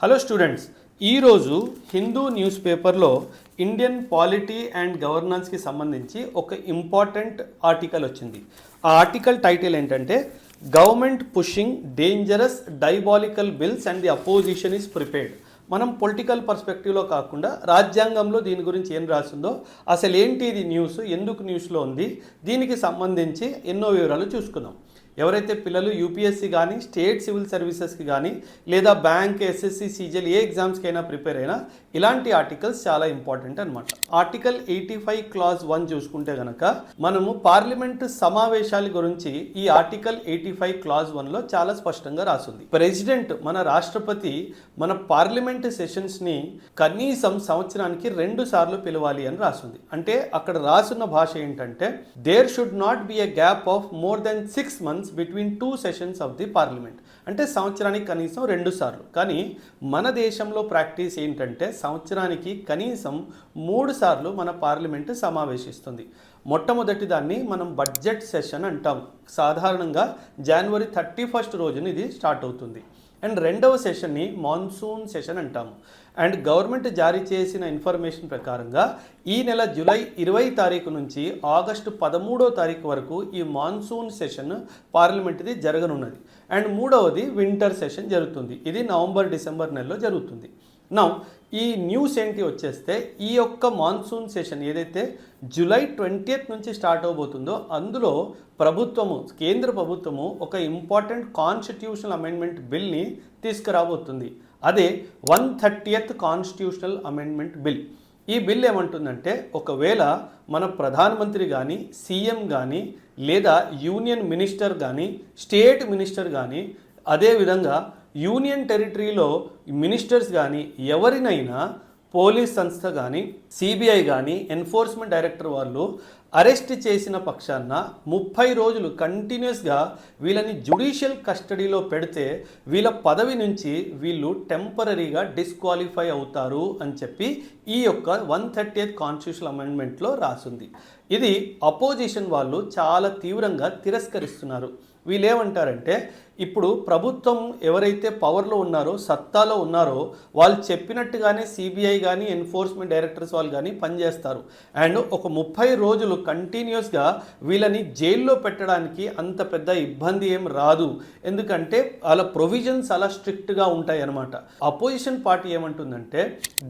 Hello students, ఈరోజు Hindu news పేపర్లో Indian polity and గవర్నెన్స్కి సంబంధించి ఒక ఇంపార్టెంట్ ఆర్టికల్ వచ్చింది. ఆ ఆర్టికల్ టైటిల్ ఏంటంటే government pushing dangerous diabolical bills and the opposition is prepared. మనం పొలిటికల్ పర్స్పెక్టివ్లో కాకుండా రాజ్యాంగంలో దీని గురించి ఏం రాసిందో, అసలు ఏంటి ఇది న్యూస్, ఎందుకు న్యూస్లో ఉంది, దీనికి సంబంధించి ఎన్నో వివరాలు చూసుకుందాం. ఎవరైతే పిల్లలు యూపీఎస్సీ కానీ స్టేట్ సివిల్ సర్వీసెస్కి కానీ లేదా బ్యాంక్, ఎస్ఎస్సి, సీజీఎల్ ఏ ఎగ్జామ్స్కి అయినా ప్రిపేర్ అయినా ఇలాంటి ఆర్టికల్స్ చాలా ఇంపార్టెంట్ అనమాట. ఆర్టికల్ 85 క్లాజ్ 1 చూసుకుంటే కనుక మనము పార్లమెంట్ సమావేశాల గురించి ఈ ఆర్టికల్ 85 క్లాజ్ 1లో చాలా స్పష్టంగా రాసింది. ప్రెసిడెంట్, మన రాష్ట్రపతి మన పార్లమెంట్ సెషన్స్ని కనీసం సంవత్సరానికి 2 సార్లు పిలవాలి అని రాసింది. అంటే అక్కడ రాసున్న భాష ఏంటంటే there should not be a gap of more than 6 months between 2 sessions of the parliament. అంటే సంవత్సరానికి కనీసం 2 సార్లు. కానీ మన దేశంలో ప్రాక్టీస్ ఏంటంటే సంవత్సరానికి కనీసం 3 సార్లు మన పార్లమెంటు సమావేశిస్తుంది. మొట్టమొదటి దాన్ని మనం బడ్జెట్ సెషన్ అంటాం. సాధారణంగా జనవరి 31 రోజున ఇది స్టార్ట్ అవుతుంది. అండ్ రెండవ సెషన్ని మాన్సూన్ సెషన్ అంటాము. అండ్ గవర్నమెంట్ జారీ చేసిన ఇన్ఫర్మేషన్ ప్రకారంగా ఈ నెల జూలై 20 తారీఖు నుంచి ఆగస్టు 13వ తారీఖు వరకు ఈ మాన్సూన్ సెషన్ పార్లమెంట్ది జరగనున్నది. అండ్ మూడవది వింటర్ సెషన్ జరుగుతుంది. ఇది నవంబర్, డిసెంబర్ నెలలో జరుగుతుంది. నా ఈ న్యూస్ ఏంటి వచ్చేస్తే ఈ యొక్క మాన్సూన్ సెషన్ ఏదైతే జూలై 20th నుంచి స్టార్ట్ అవబోతుందో అందులో కేంద్ర ప్రభుత్వము ఒక ఇంపార్టెంట్ కాన్స్టిట్యూషనల్ అమెండ్మెంట్ బిల్ని తీసుకురాబోతుంది. అదే 130th కాన్స్టిట్యూషనల్ అమెండ్మెంట్ బిల్. ఈ బిల్ ఏమంటుందంటే ఒకవేళ మన ప్రధానమంత్రి కానీ, సీఎం కానీ, లేదా యూనియన్ మినిస్టర్ కానీ, స్టేట్ మినిస్టర్ కానీ, అదేవిధంగా యూనియన్ టెరిటరీలో మినిస్టర్స్ కానీ ఎవరినైనా పోలీస్ సంస్థ కానీ, సిబిఐ కానీ, ఎన్ఫోర్స్మెంట్ డైరెక్టర్ వాళ్ళు అరెస్ట్ చేసిన పక్షాన 30 రోజులు కంటిన్యూస్గా వీళ్ళని జ్యుడిషియల్ కస్టడీలో పెడితే వీళ్ళ పదవి నుంచి వీళ్ళు టెంపరీగా డిస్క్వాలిఫై అవుతారు అని చెప్పి ఈ యొక్క 130th కాన్స్టిట్యూషనల్ అమెండ్మెంట్లో రాసింది. ఇది అపోజిషన్ వాళ్ళు చాలా తీవ్రంగా తిరస్కరిస్తున్నారు. వీళ్ళు ఏమంటారంటే ఇప్పుడు ప్రభుత్వం ఎవరైతే పవర్లో ఉన్నారో, సత్తాలో ఉన్నారో వాళ్ళు చెప్పినట్టుగానే సిబిఐ కానీ, ఎన్ఫోర్స్మెంట్ డైరెక్టర్స్ వాళ్ళు కానీ పనిచేస్తారు. అండ్ ఒక 30 రోజులు కంటిన్యూస్గా వీళ్ళని జైల్లో పెట్టడానికి అంత పెద్ద ఇబ్బంది ఏం రాదు. ఎందుకంటే వాళ్ళ ప్రొవిజన్స్ అలా స్ట్రిక్ట్గా ఉంటాయి అన్నమాట. అపోజిషన్ పార్టీ ఏమంటుందంటే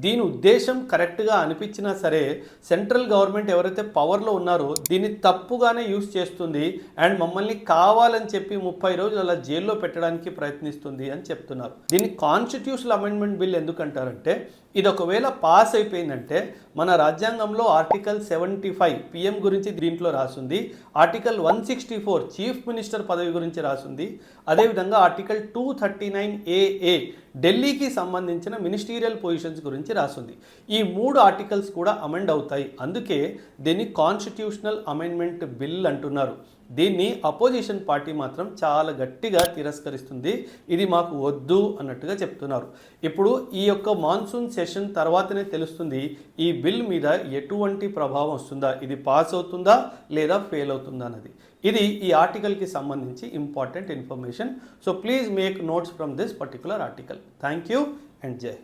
దీని ఉద్దేశం కరెక్ట్గా అనిపించినా సరే సెంట్రల్ గవర్నమెంట్ ఎవరైతే పవర్లో ఉన్నారో దీన్ని తప్పుగానే యూజ్ చేస్తుంది అండ్ మమ్మల్ని కావాలని చెప్పి 30 రోజులు అలా జైల్లో పెట్టడానికి ప్రయత్నిస్తుంది అని చెప్తున్నారు. దీన్ని కాన్స్టిట్యూషనల్ అమెండ్మెంట్ బిల్ ఎందుకంటారంటే ఇది ఒకవేళ పాస్ అయిపోయిందంటే మన రాజ్యాంగంలో ఆర్టికల్ 75 పిఎం గురించి దీంట్లో రాసింది, ఆర్టికల్ 164 చీఫ్ మినిస్టర్ పదవి గురించి రాసింది, అదేవిధంగా ఆర్టికల్ 239AA ఢిల్లీకి సంబంధించిన మినిస్టీరియల్ పొజిషన్స్ గురించి రాసింది. ఈ 3 ఆర్టికల్స్ కూడా అమెండ్ అవుతాయి. అందుకే దీన్ని కాన్స్టిట్యూషనల్ అమెండ్మెంట్ బిల్ అంటున్నారు. దీన్ని అపోజిషన్ పార్టీ మాత్రం చాలా గట్టిగా తిరస్కరిస్తుంది. ఇది మాకు వద్దు అన్నట్టుగా చెప్తున్నారు. ఇప్పుడు ఈ యొక్క మాన్సూన్ సెషన్ తర్వాతనే తెలుస్తుంది ఈ బిల్ మీద ఎటువంటి ప్రభావం వస్తుందా, ఇది పాస్ అవుతుందా లేదా ఫెయిల్ అవుతుందా అన్నది. ఇది ఈ ఆర్టికల్కి సంబంధించి important information. So please make notes from this particular article. Thank you and జై.